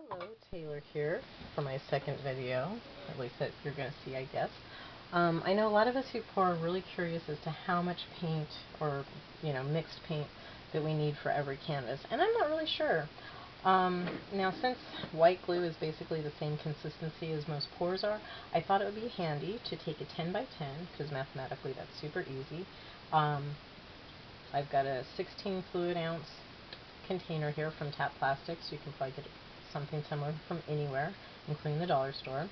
Hello, Taylor here for my second video, at least that you're going to see, I guess. I know a lot of us who pour are really curious as to how much paint or, mixed paint that we need for every canvas, and I'm not really sure. Now, since white glue is basically the same consistency as most pours are, I thought it would be handy to take a 10 by 10, because mathematically that's super easy. I've got a 16 fluid ounce container here from Tap Plastics. You can probably get something similar from anywhere, including the dollar store.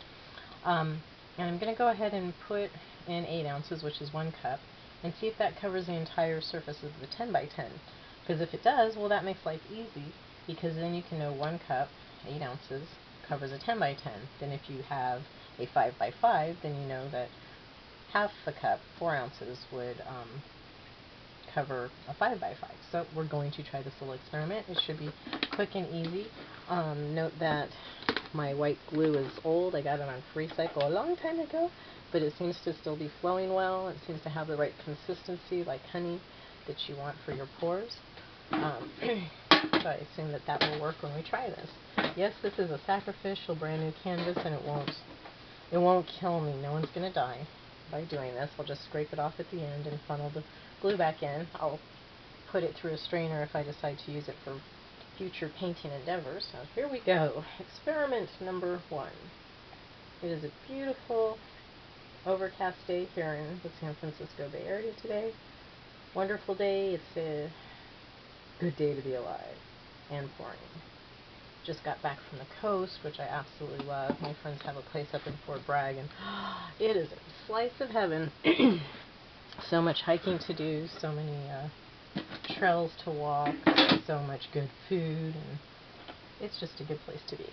And I'm going to go ahead and put in 8 ounces, which is 1 cup, and see if that covers the entire surface of the 10 by 10. Because if it does, well, that makes life easy, because then you can know 1 cup, 8 ounces, covers a 10 by 10. Then if you have a 5 by 5, then you know that half a cup, 4 ounces, would cover a 5 by 5. So we're going to try this little experiment. It should be quick and easy. Note that my white glue is old. I got it on free cycle a long time ago, but it seems to still be flowing well. It seems to have the right consistency, like honey, that you want for your pours. So I assume that that will work when we try this. Yes, this is a sacrificial brand new canvas, and it won't kill me. No one's gonna die by doing this. I'll just scrape it off at the end and funnel the glue back in. I'll put it through a strainer if I decide to use it for future painting endeavors. So here we go. Experiment number 1. It is a beautiful overcast day here in the San Francisco Bay Area today. Wonderful day. It's a good day to be alive and pouring. Just got back from the coast, which I absolutely love. My friends have a place up in Fort Bragg, and it is a slice of heaven. So much hiking to do, so many trails to walk, so much good food, and it's just a good place to be.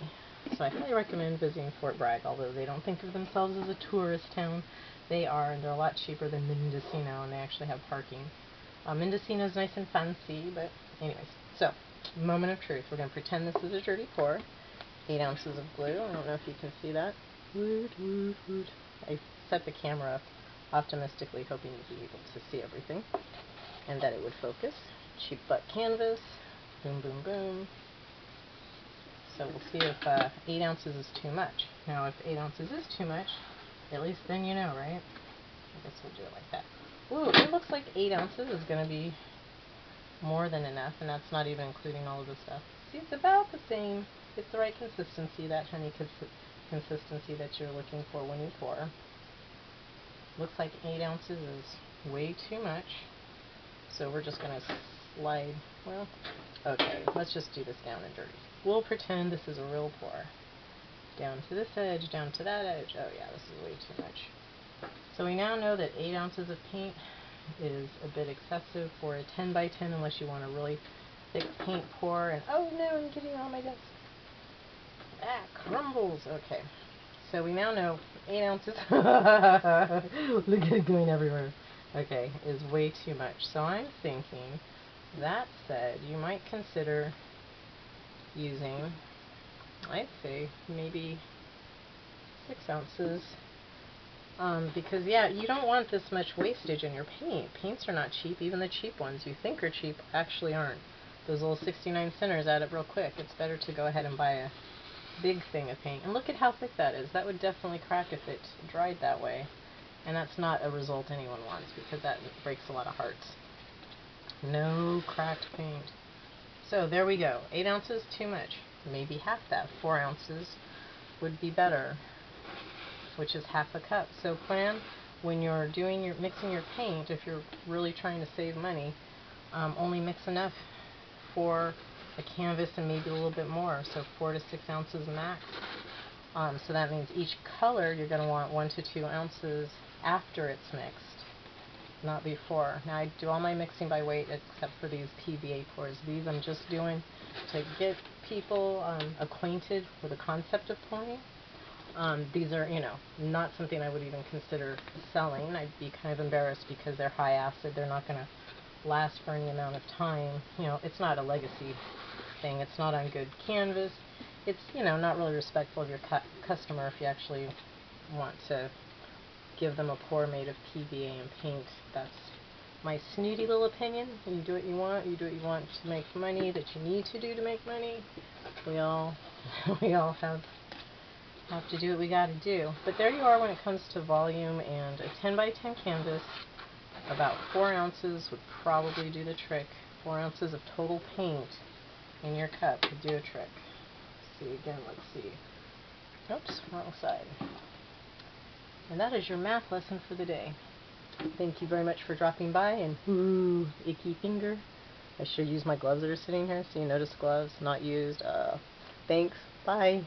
So I highly recommend visiting Fort Bragg, although they don't think of themselves as a tourist town. They are, and they're a lot cheaper than Mendocino, and they actually have parking. Mendocino is nice and fancy, but anyways. So, moment of truth. We're going to pretend this is a dirty pour. 8 ounces of glue. I don't know if you can see that. Woot, woot, woot. I set the camera up optimistically, hoping to be able to see everything and that it would focus. Cheap butt canvas. Boom, boom, boom. So we'll see if 8 ounces is too much. Now, if 8 ounces is too much, at least then you know, right? I guess we'll do it like that. Ooh, it looks like 8 ounces is going to be more than enough, and that's not even including all of the stuff. See, it's about the same. It's the right consistency, that honey consistency that you're looking for when you pour. Looks like 8 ounces is way too much, so we're just going to slide, well, okay, let's just do this down and dirty. We'll pretend this is a real pour. Down to this edge, down to that edge. Oh yeah, this is way too much. So we now know that 8 ounces of paint is a bit excessive for a 10 by 10 unless you want a really thick paint pour. And oh no, I'm getting on my desk. Ah, crumbles. Okay. So we now know 8 ounces, look at it going everywhere, okay, is way too much. So I'm thinking, that said, you might consider using, I'd say, maybe 6 ounces. Because, yeah, you don't want this much wastage in your paint. Paints are not cheap. Even the cheap ones you think are cheap actually aren't. Those little 69 centers add up real quick. It's better to go ahead and buy a big thing of paint. And look at how thick that is. That would definitely crack if it dried that way. And that's not a result anyone wants, because that breaks a lot of hearts. No cracked paint. So there we go. 8 ounces, too much. Maybe half that. 4 ounces would be better, which is half a cup. So plan when you're mixing your paint, if you're really trying to save money, only mix enough for a canvas and maybe a little bit more, so 4 to 6 ounces max. So that means each color you're going to want 1 to 2 ounces after it's mixed, not before. Now I do all my mixing by weight except for these PVA pours. These I'm just doing to get people acquainted with the concept of pouring. These are, not something I would even consider selling. I'd be kind of embarrassed because they're high acid. They're not going to last for any amount of time. It's not a legacy thing. It's not on good canvas. It's, not really respectful of your customer if you actually want to give them a pour made of PVA and paint. That's my snooty little opinion. You do what you want. You do what you want to make money, that you need to do to make money. We all We all have to do what we gotta do. But there you are when it comes to volume, and a 10 by 10 canvas, about 4 ounces would probably do the trick. 4 ounces of total paint in your cup would do a trick. See again, let's see. Oops, wrong side. And that is your math lesson for the day. Thank you very much for dropping by, and ooh, icky finger. I should use my gloves that are sitting here, so you notice gloves not used. Thanks, bye.